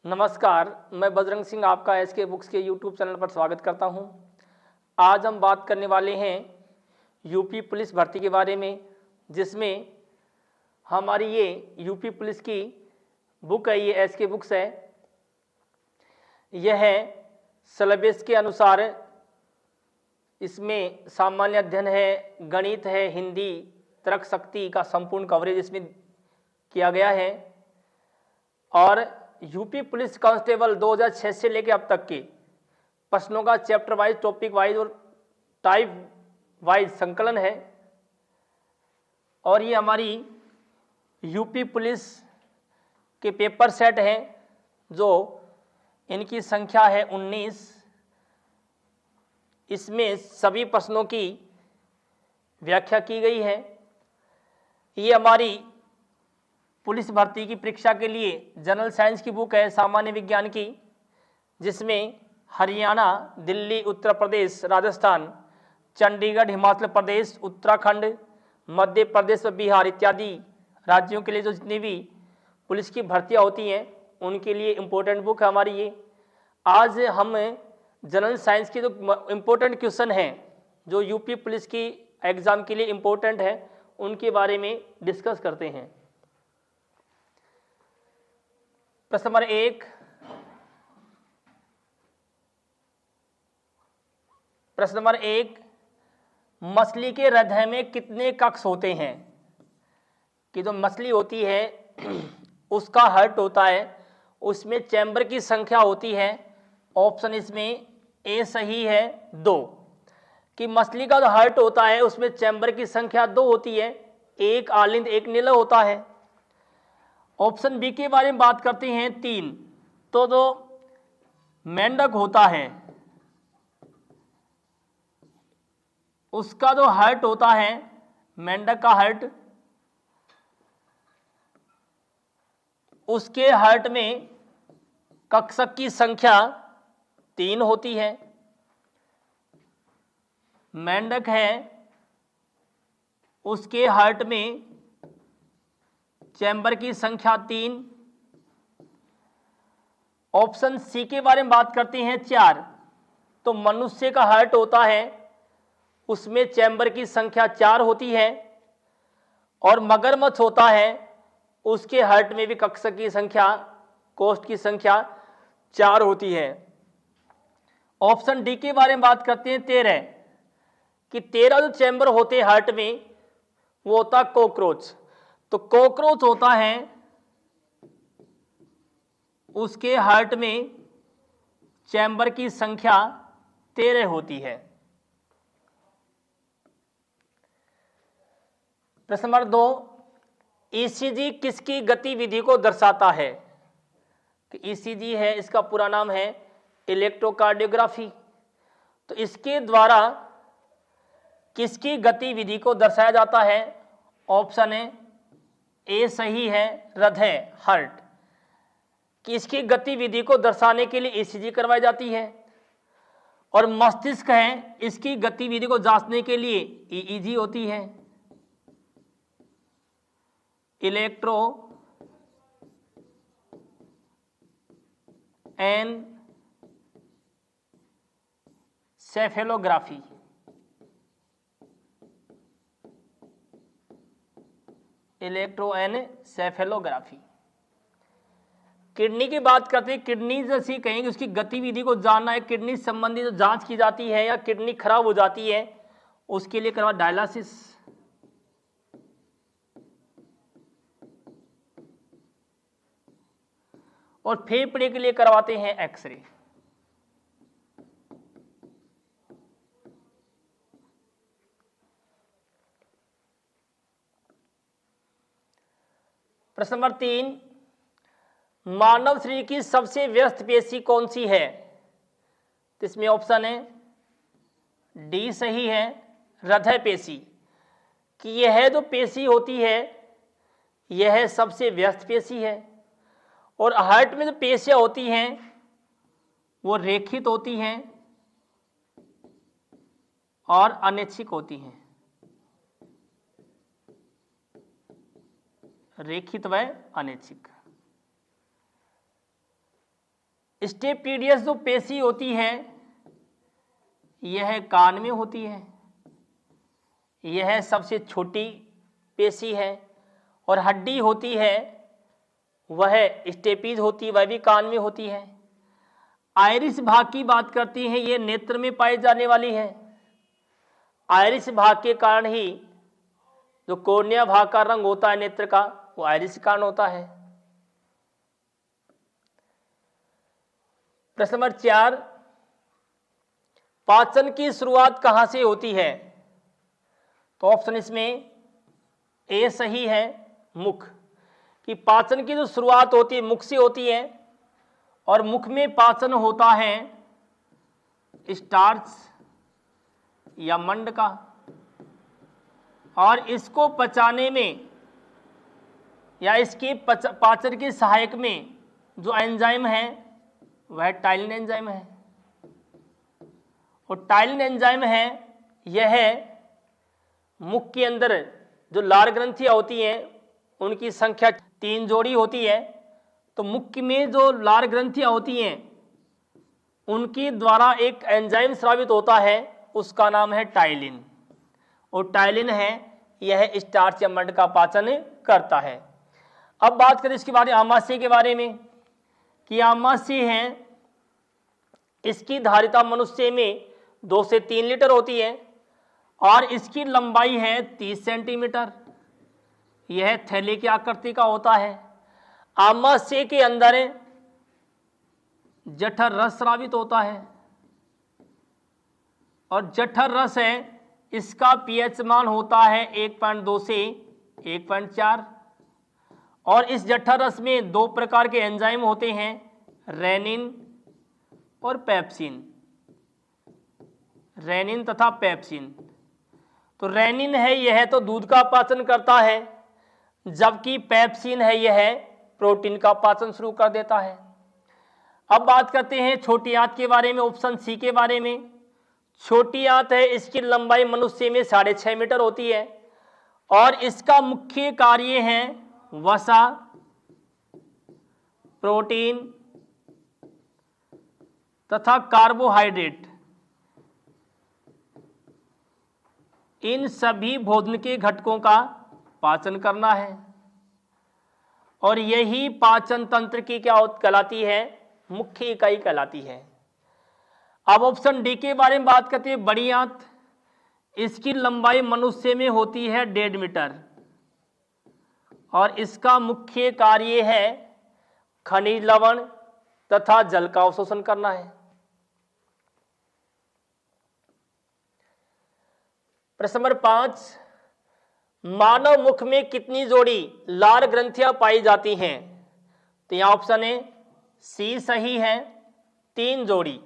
नमस्कार, मैं बजरंग सिंह आपका एसके बुक्स के यूट्यूब चैनल पर स्वागत करता हूं। आज हम बात करने वाले हैं यूपी पुलिस भर्ती के बारे में, जिसमें हमारी ये यूपी पुलिस की बुक है, ये एसके बुक्स है। यह सिलेबस के अनुसार इसमें सामान्य अध्ययन है, गणित है, हिंदी, तर्क शक्ति का संपूर्ण कवरेज इसमें किया गया है। और यूपी पुलिस कांस्टेबल 2006 से लेकर अब तक के प्रश्नों का चैप्टर वाइज, टॉपिक वाइज और टाइप वाइज संकलन है। और ये हमारी यूपी पुलिस के पेपर सेट हैं, जो इनकी संख्या है 19। इसमें सभी प्रश्नों की व्याख्या की गई है। ये हमारी पुलिस भर्ती की परीक्षा के लिए जनरल साइंस की बुक है, सामान्य विज्ञान की, जिसमें हरियाणा, दिल्ली, उत्तर प्रदेश, राजस्थान, चंडीगढ़, हिमाचल प्रदेश, उत्तराखंड, मध्य प्रदेश और बिहार इत्यादि राज्यों के लिए जो जितनी भी पुलिस की भर्तियां होती हैं उनके लिए इम्पोर्टेंट बुक है हमारी ये। आज हम जनरल साइंस के जो इम्पोर्टेंट क्वेश्चन हैं जो यूपी पुलिस की एग्ज़ाम के लिए इम्पोर्टेंट है, उनके बारे में डिस्कस करते हैं। प्रश्न नंबर 1, प्रश्न नंबर 1, मछली के हृदय में कितने कक्ष होते हैं? कि जो मछली होती है उसका हार्ट होता है, उसमें चैम्बर की संख्या होती है। ऑप्शन इसमें ए सही है, 2। कि मछली का जो हार्ट होता है उसमें चैम्बर की संख्या 2 होती है, एक आलिंद एक नीला होता है। ऑप्शन बी के बारे में बात करते हैं, 3। तो जो मेंढक होता है उसका जो हार्ट होता है, मेंढक का हार्ट, उसके हार्ट में कक्षक की संख्या 3 होती है। मेंढक है, उसके हार्ट में चैम्बर की संख्या 3। ऑप्शन सी के बारे में बात करते हैं, 4। तो मनुष्य का हार्ट होता है, उसमें चैम्बर की संख्या 4 होती है। और मगरमच्छ होता है, उसके हार्ट में भी कक्षक की संख्या, कोष्ठ की संख्या 4 होती है। ऑप्शन डी के बारे में बात करते हैं, 13। कि 13 जो चैम्बर होते हैं हार्ट में, वो होता कॉकरोच। तो कॉकरोच होता है, उसके हार्ट में चैम्बर की संख्या 13 होती है। प्रश्न नंबर 2, ईसीजी किसकी गतिविधि को दर्शाता है? कि ईसीजी है, इसका पूरा नाम है इलेक्ट्रोकार्डियोग्राफी। तो इसके द्वारा किसकी गतिविधि को दर्शाया जाता है? ऑप्शन ए सही है, हृदय, हार्ट। कि इसकी गतिविधि को दर्शाने के लिए ईसीजी करवाई जाती है। और मस्तिष्क है, इसकी गतिविधि को जांचने के लिए ईईजी होती है, इलेक्ट्रो एनसेफेलोग्राफी। इलेक्ट्रोएनसेफेलोग्राफी। किडनी की बात करते हैं, किडनी जैसी कहेंगे उसकी गतिविधि को जानना है, किडनी संबंधी जो जांच की जाती है या किडनी खराब हो जाती है उसके लिए करवा डायलिसिस। और फेफड़े के लिए करवाते हैं एक्सरे। प्रश्न नंबर 3, मानव शरीर की सबसे व्यस्त पेशी कौन सी है? तो इसमें ऑप्शन है डी सही है, हृदय पेशी। कि यह जो पेशी होती है यह सबसे व्यस्त पेशी है। और हार्ट में जो पेशियां होती हैं वो रेखित होती हैं और अनैच्छिक होती हैं। रेखित व अनैच्छिक। स्टेपीडियस जो पेशी होती है यह कान में होती है, यह सबसे छोटी पेशी है, और हड्डी होती है वह स्टेपीज होती है, वह भी कान में होती है। आइरिस भाग की बात करती हैं, ये नेत्र में पाई जाने वाली है। आइरिस भाग के कारण ही जो कोर्निया भाग का रंग होता है नेत्र का, वो आइरिस के कारण होता है। प्रश्न नंबर 4, पाचन की शुरुआत कहां से होती है? तो ऑप्शन इसमें ए सही है, मुख। कि पाचन की जो शुरुआत होती है मुख से होती है, और मुख में पाचन होता है स्टार्च या मंड का, और इसको पचाने में या इसके पाचन के सहायक में जो एंजाइम है वह टाइलिन एंजाइम है। और टाइलिन एंजाइम है यह मुख के अंदर जो लार ग्रंथियां होती हैं उनकी संख्या 3 जोड़ी होती है। तो मुख में जो लार ग्रंथियां होती हैं उनके द्वारा एक एंजाइम स्रावित होता है, उसका नाम है टाइलिन। और टाइलिन है यह स्टार्च या मंड का पाचन करता है। अब बात करें इसके बारे आमाशय के बारे में, कि आमाशय है इसकी धारिता मनुष्य में 2 से 3 लीटर होती है, और इसकी लंबाई है 30 सेंटीमीटर। यह थैले की आकृति का होता है। आमाशय के अंदर जठर रस स्रावित होता है, और जठर रस है इसका पीएच मान होता है 1.2 से 1.4। और इस जठर रस में 2 प्रकार के एंजाइम होते हैं, रेनिन और पेप्सिन, रेनिन तथा पेप्सिन। तो रेनिन है यह तो दूध का पाचन करता है, जबकि पेप्सिन है यह प्रोटीन का पाचन शुरू कर देता है। अब बात करते हैं छोटी आंत के बारे में, ऑप्शन सी के बारे में। छोटी आंत है इसकी लंबाई मनुष्य में 6.5 मीटर होती है, और इसका मुख्य कार्य है वसा, प्रोटीन तथा कार्बोहाइड्रेट, इन सभी भोजन के घटकों का पाचन करना है। और यही पाचन तंत्र की क्या कहलाती है? मुख्य इकाई कहलाती है। अब ऑप्शन डी के बारे में बात करते हैं। बड़ी आंत, इसकी लंबाई मनुष्य में होती है 1.5 मीटर, और इसका मुख्य कार्य है खनिज लवण तथा जल का अवशोषण करना है। प्रश्न नंबर 5, मानव मुख में कितनी जोड़ी लार ग्रंथियां पाई जाती हैं? तो यहां ऑप्शन है सी सही है, 3 जोड़ी।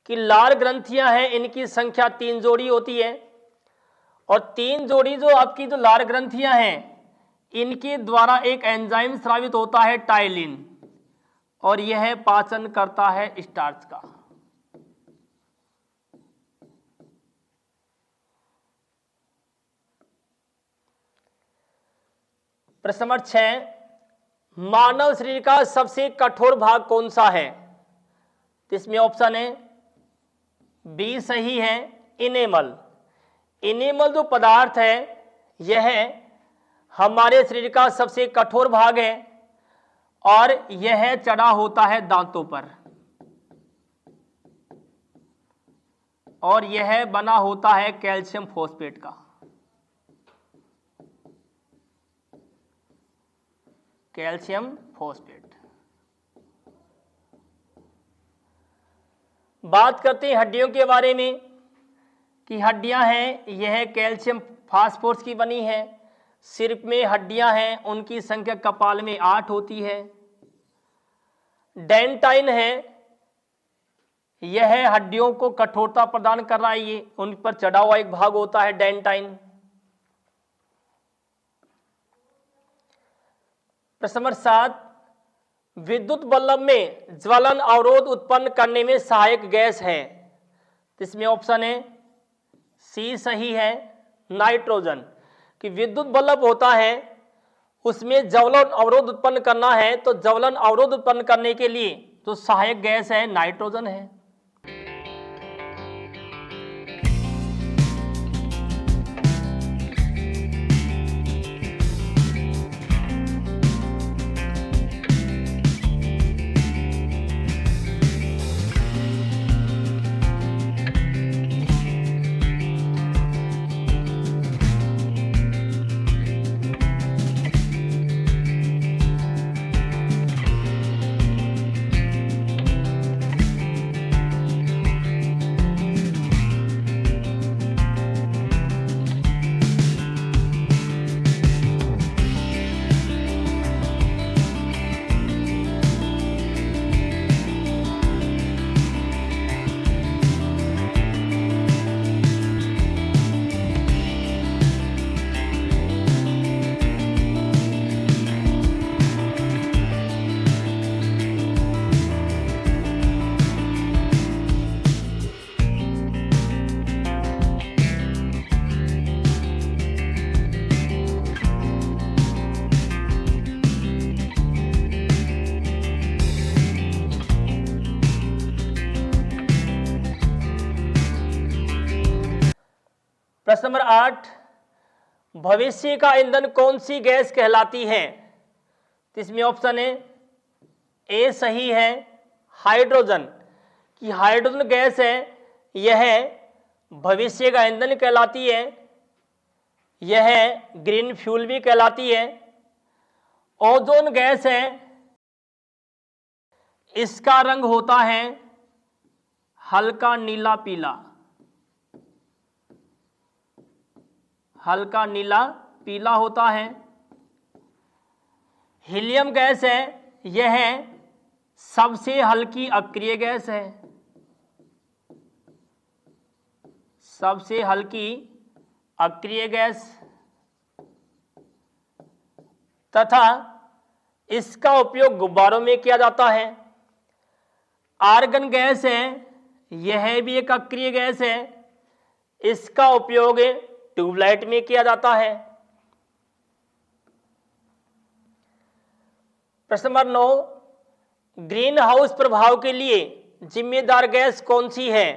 कि लार ग्रंथियां हैं इनकी संख्या 3 जोड़ी होती है, और 3 जोड़ी जो आपकी जो लार ग्रंथियां हैं इनके द्वारा एक एंजाइम स्रावित होता है टाइलिन, और यह पाचन करता है स्टार्च का। प्रश्न नंबर 6, मानव शरीर का सबसे कठोर भाग कौन सा है? तो इसमें ऑप्शन है बी सही है, इनेमल। इनेमल जो पदार्थ है यह हमारे शरीर का सबसे कठोर भाग है, और यह चढ़ा होता है दांतों पर, और यह बना होता है कैल्शियम फॉस्फेट का। Calcium phosphate. बात करते हैं हड्डियों के बारे में, कि हड्डियां हैं यह कैल्शियम फास्फोरस की बनी है। सिर में हड्डियां हैं उनकी संख्या कपाल में 8 होती है। डेंटाइन है यह हड्डियों को कठोरता प्रदान कर रहा है, ये उन पर चढ़ा हुआ एक भाग होता है डेंटाइन। प्रश्न नंबर 7, विद्युत बल्ब में ज्वलन अवरोध उत्पन्न करने में सहायक गैस है? तो इसमें ऑप्शन है सी सही है, नाइट्रोजन। कि विद्युत बल्ब होता है उसमें ज्वलन अवरोध उत्पन्न करना है, तो ज्वलन अवरोध उत्पन्न करने के लिए तो सहायक गैस है नाइट्रोजन है। प्रश्न नंबर 8, भविष्य का ईंधन कौन सी गैस कहलाती है? तो इसमें ऑप्शन है ए सही है, हाइड्रोजन। कि हाइड्रोजन गैस है यह भविष्य का ईंधन कहलाती है, यह ग्रीन फ्यूल भी कहलाती है। ओजोन गैस है, इसका रंग होता है हल्का नीला पीला, हल्का नीला पीला होता है। हीलियम गैस है, यह सबसे हल्की अक्रिय गैस है, सबसे हल्की अक्रिय गैस, तथा इसका उपयोग गुब्बारों में किया जाता है। आर्गन गैस है, यह भी एक अक्रिय गैस है, इसका उपयोग ट्यूबलाइट में किया जाता है। प्रश्न नंबर 9, ग्रीन हाउस प्रभाव के लिए जिम्मेदार गैस कौन सी है?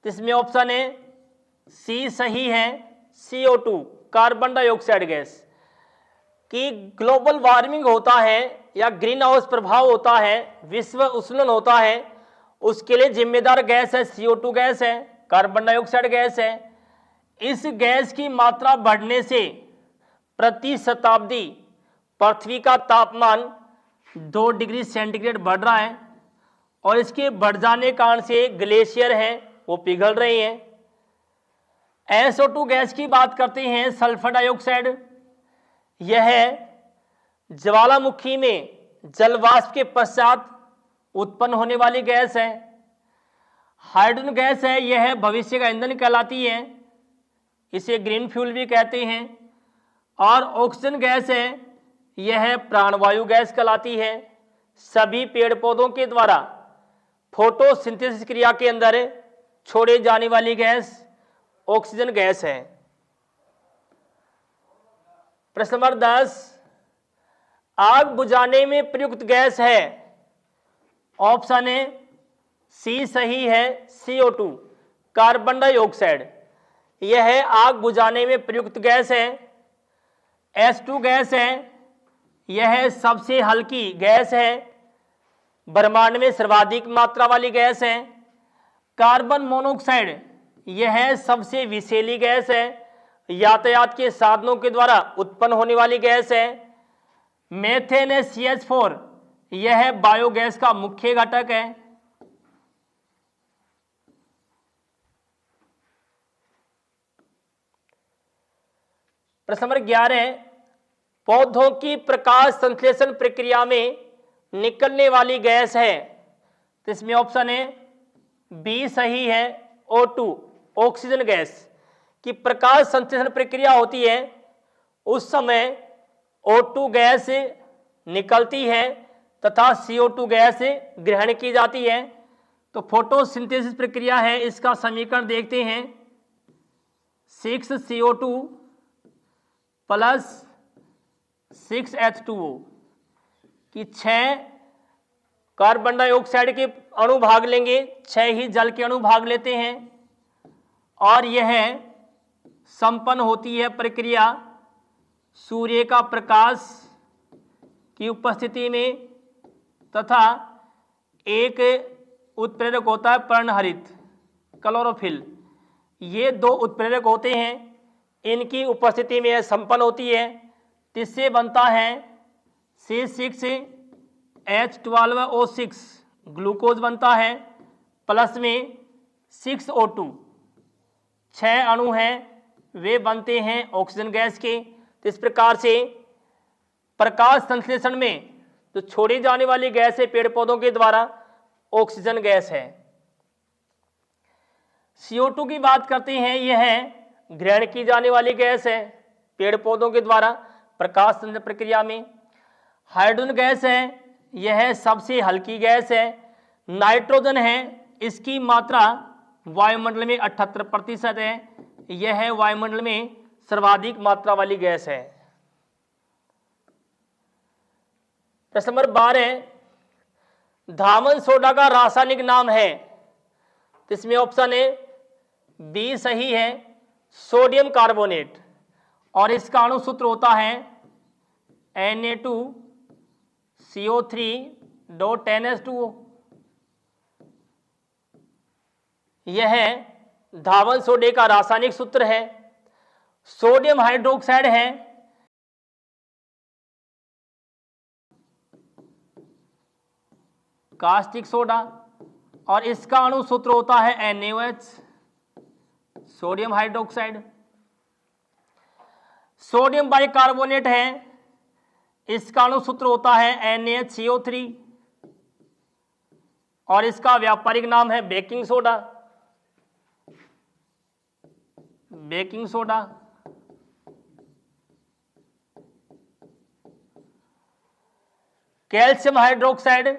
इसमें ऑप्शन है सी सही है, CO2 कार्बन डाइऑक्साइड गैस। कि ग्लोबल वार्मिंग होता है या ग्रीन हाउस प्रभाव होता है, विश्व उष्णन होता है, उसके लिए जिम्मेदार गैस है CO2 गैस है, कार्बन डाइऑक्साइड गैस है। इस गैस की मात्रा बढ़ने से प्रति शताब्दी पृथ्वी का तापमान 2 डिग्री सेंटीग्रेड बढ़ रहा है और इसके बढ़ जाने के कारण से ग्लेशियर हैं वो पिघल रहे हैं। SO2 गैस की बात करते हैं, सल्फर डाइऑक्साइड, यह ज्वालामुखी में जलवाष्प के पश्चात उत्पन्न होने वाली गैस है। हाइड्रोजन गैस है, यह भविष्य का ईंधन कहलाती है, इसे ग्रीन फ्यूल भी कहते हैं। और ऑक्सीजन गैस है, यह प्राणवायु गैस कहलाती है। सभी पेड़ पौधों के द्वारा फोटोसिंथेसिस क्रिया के अंदर छोड़े जाने वाली गैस ऑक्सीजन गैस है। प्रश्न नंबर 10, आग बुझाने में प्रयुक्त गैस है? ऑप्शन है सी सही है, CO2 कार्बन डाइऑक्साइड, यह आग बुझाने में प्रयुक्त गैस है। H2 गैस है, यह सबसे हल्की गैस है, ब्रह्मांड में सर्वाधिक मात्रा वाली गैस है। कार्बन मोनोऑक्साइड, यह सबसे विषैली गैस है, यातायात के साधनों के द्वारा उत्पन्न होने वाली गैस है। मेथेन है CH4, यह बायोगैस का मुख्य घटक है। प्रश्न नंबर 11, पौधों की प्रकाश संश्लेषण प्रक्रिया में निकलने वाली गैस है? तो इसमें ऑप्शन है बी सही है, O2 ऑक्सीजन गैस। की प्रकाश संश्लेषण प्रक्रिया होती है उस समय O2 गैस निकलती है तथा CO2 गैस ग्रहण की जाती है। तो फोटोसिंथेसिस प्रक्रिया है, इसका समीकरण देखते हैं, 6CO2 प्लस 6H2O, कि 6 कार्बन डाइऑक्साइड के अणु भाग लेंगे, 6 ही जल के अणु भाग लेते हैं और यह संपन्न होती है प्रक्रिया सूर्य का प्रकाश की उपस्थिति में तथा एक उत्प्रेरक होता है पर्णहरित क्लोरोफिल। ये 2 उत्प्रेरक होते हैं, इनकी उपस्थिति में यह संपन्न होती है। इससे बनता है C6H12O6 ग्लूकोज बनता है, प्लस में 6O2 6 अणु हैं वे बनते हैं ऑक्सीजन गैस के। तो इस प्रकार से प्रकाश संश्लेषण में जो छोड़ी जाने वाली गैस है पेड़ पौधों के द्वारा ऑक्सीजन गैस है। CO2 की बात करते हैं, यह ग्रहण की जाने वाली गैस है पेड़ पौधों के द्वारा प्रकाश संश्लेषण प्रक्रिया में। हाइड्रोजन गैस है, यह सबसे हल्की गैस है। नाइट्रोजन है, इसकी मात्रा वायुमंडल में 78% है, यह वायुमंडल में सर्वाधिक मात्रा वाली गैस है। प्रश्न नंबर 12, धामन सोडा का रासायनिक नाम है। तो इसमें ऑप्शन है बी सही है, सोडियम कार्बोनेट, और इसका अणु सूत्र होता है Na2CO3.NH2O। यह धावन सोडे का रासायनिक सूत्र है। सोडियम हाइड्रोक्साइड है, कास्टिक सोडा, और इसका अणु सूत्र होता है NaOH sodium hydroxide. Sodium bicarbonate है, इसका अणु सूत्र होता है NaHCO3 और इसका व्यापारिक नाम है baking soda. Baking soda. Calcium hydroxide,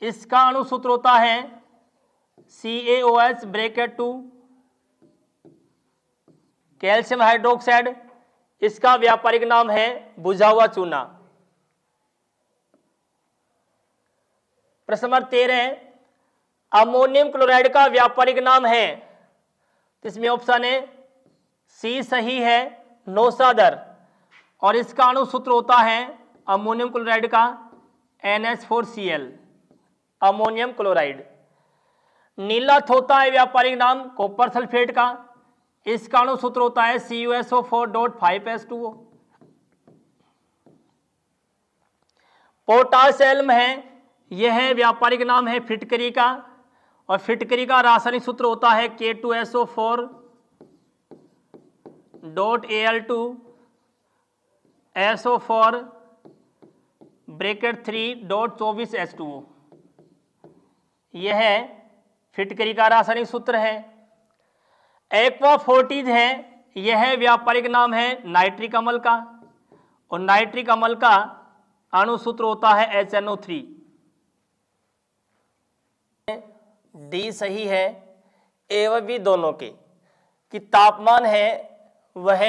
इसका अणु सूत्र होता है CaOH(2) कैल्शियम हाइड्रोक्साइड, इसका व्यापारिक नाम है बुझा हुआ चूना। प्रश्न नंबर 13, अमोनियम क्लोराइड का व्यापारिक नाम है। इसमें ऑप्शन है सी सही है, नौसादर, और इसका अणु सूत्र होता है अमोनियम क्लोराइड का NH4Cl अमोनियम क्लोराइड। नीला थोथा है व्यापारिक नाम कॉपर सल्फेट का, इसका अणु सूत्र होता है CuSO4.5H2O। पोटाश एल्म है, यह व्यापारिक नाम है फिटकरी का, और फिटकरी का रासायनिक सूत्र होता है K2SO4Al2SO4(3.24H2O। यह फिटकरी का रासायनिक सूत्र है। एक्वा फोर्टिज है, यह व्यापारिक नाम है नाइट्रिक अम्ल का, और नाइट्रिक अम्ल का अणु सूत्र होता है HNO3। डी सही है, ए व बी दोनों के, कि तापमान है वह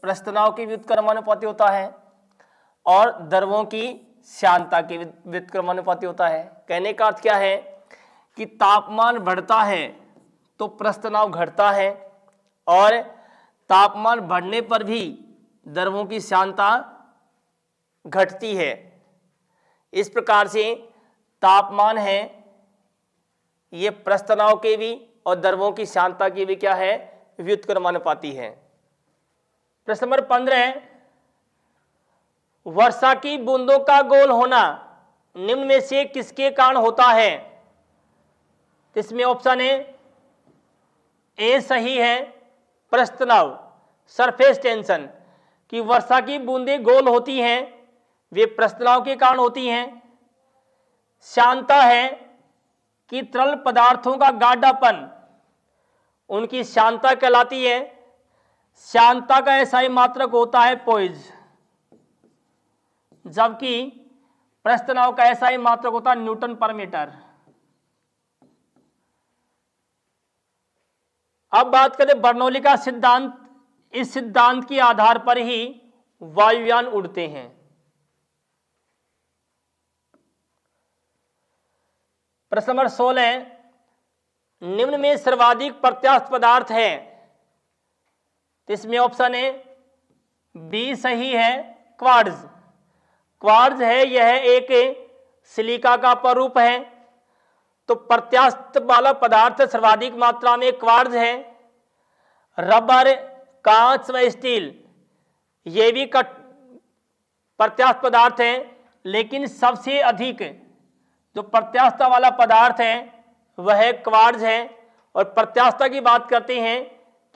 प्रस्तनाव के व्युत्क्रमानुपाती होता है और द्रवों की श्यानता के व्युत्क्रमानुपाती होता है। कहने का अर्थ क्या है कि तापमान बढ़ता है तो प्रस्तनाव घटता है, और तापमान बढ़ने पर भी द्रवों की श्यानता घटती है। इस प्रकार से तापमान है ये प्रस्तनाव के भी और द्रवों की श्यानता की भी क्या है, व्युत्क्रमानुपाती है। प्रश्न नंबर 15, वर्षा की बूंदों का गोल होना निम्न में से किसके कारण होता है। इसमें ऑप्शन है ए सही है, प्रस्तनाव सरफेस टेंशन, कि वर्षा की बूंदें गोल होती हैं वे प्रस्तनाव के कारण होती हैं। श्यानता है कि तरल पदार्थों का गाढ़ापन उनकी श्यानता कहलाती है। श्यानता का एसआई मात्रक होता है पोइज, जबकि प्रस्तनाव का एसआई मात्रक होता है न्यूटन पर मीटर। अब बात करें बर्नौली का सिद्धांत। इस सिद्धांत के आधार पर ही वायुयान उड़ते हैं। प्रश्न नंबर 16, निम्न में सर्वाधिक प्रत्यास्थ पदार्थ है। तो इसमें ऑप्शन ए बी सही है, क्वार्ट्ज। क्वार्ट्ज है यह एक सिलिका का प्ररूप है। तो प्रत्यास्थ वाला पदार्थ सर्वाधिक मात्रा में क्वार्ट्ज है। रबर, कांच व स्टील ये भी प्रत्यास्थ पदार्थ है, लेकिन सबसे अधिक जो प्रत्यास्थता वाला पदार्थ है वह क्वार्ट्ज है। और प्रत्यास्थता की बात करते हैं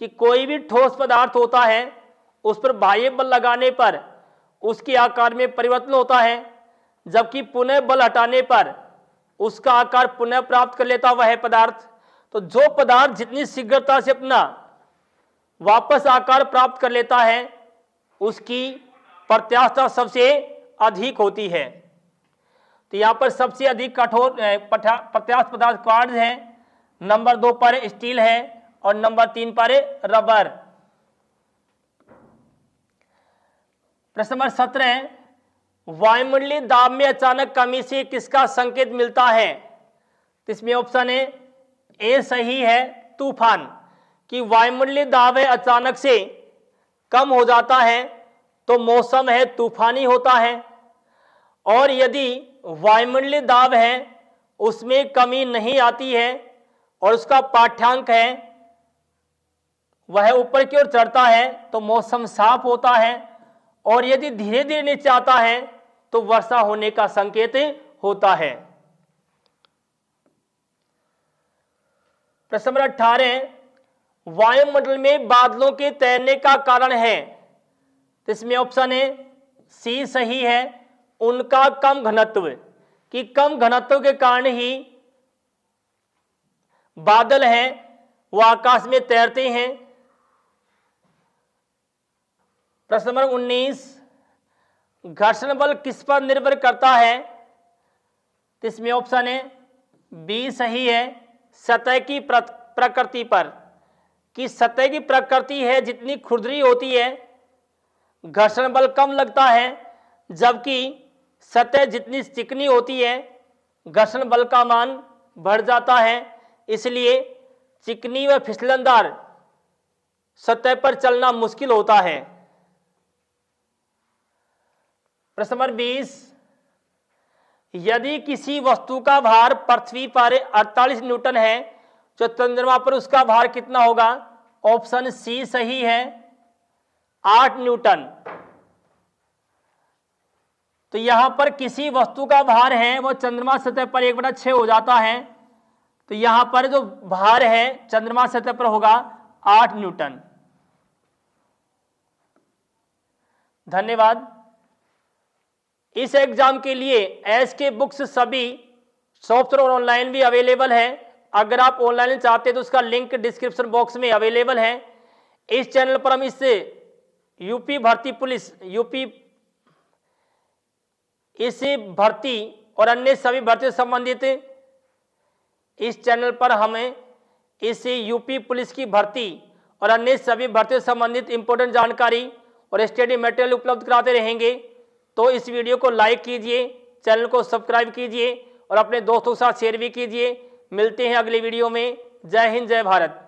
कि कोई भी ठोस पदार्थ होता है उस पर बाह्य बल लगाने पर उसके आकार में परिवर्तन होता है, जबकि पुनः बल हटाने पर उसका आकार पुनः प्राप्त कर लेता वह पदार्थ। तो जो पदार्थ जितनी शीघ्रता से अपना वापस आकार प्राप्त कर लेता है उसकी प्रत्यास्थता सबसे अधिक होती है। तो यहां पर सबसे अधिक कठोर प्रत्यास्थ पदार्थ क्वार्ट्ज है, नंबर 2 पर स्टील है और नंबर 3 पर रबर। प्रश्न नंबर 17, वायुमंडलीय दाब में अचानक कमी से किसका संकेत मिलता है। तो इसमें ऑप्शन ए सही है, तूफान। कि वायुमंडलीय दाब है अचानक से कम हो जाता है तो मौसम है तूफानी होता है। और यदि वायुमंडलीय दाब है उसमें कमी नहीं आती है और उसका पाठ्यांक है वह ऊपर की ओर चढ़ता है तो मौसम साफ होता है। और यदि धीरे धीरे नीचे आता है तो वर्षा होने का संकेत होता है। प्रश्न नंबर 18, वायुमंडल में बादलों के तैरने का कारण है। तो इसमें ऑप्शन ए सी सही है, उनका कम घनत्व। कि कम घनत्व के कारण ही बादल हैं वो आकाश में तैरते हैं। प्रश्न नंबर 19, घर्षण बल किस पर निर्भर करता है। तो इसमें ऑप्शन है बी सही है, सतह की प्रकृति पर। कि सतह की प्रकृति है जितनी खुरदरी होती है घर्षण बल कम लगता है, जबकि सतह जितनी चिकनी होती है घर्षण बल का मान बढ़ जाता है। इसलिए चिकनी व फिसलनदार सतह पर चलना मुश्किल होता है। प्रश्न नंबर 20, यदि किसी वस्तु का भार पृथ्वी पर 48 न्यूटन है तो चंद्रमा पर उसका भार कितना होगा। ऑप्शन सी सही है, 8 न्यूटन। तो यहां पर किसी वस्तु का भार है वो चंद्रमा सतह पर 1/6 हो जाता है। तो यहां पर जो भार है चंद्रमा सतह पर होगा 8 न्यूटन। धन्यवाद। इस एग्जाम के लिए एसके बुक्स सभी सॉफ्टवेयर और ऑनलाइन भी अवेलेबल है। अगर आप ऑनलाइन चाहते हैं तो उसका लिंक डिस्क्रिप्शन बॉक्स में अवेलेबल है। इस चैनल पर हम इससे यूपी भर्ती पुलिस, इसी भर्ती और अन्य सभी भर्ती से संबंधित इस चैनल पर हमें इस यूपी पुलिस की भर्ती और अन्य सभी भर्ती से संबंधित इंपॉर्टेंट जानकारी और स्टडी मटेरियल उपलब्ध कराते रहेंगे। तो इस वीडियो को लाइक कीजिए, चैनल को सब्सक्राइब कीजिए और अपने दोस्तों के साथ शेयर भी कीजिए। मिलते हैं अगले वीडियो में। जय हिंद, जय भारत।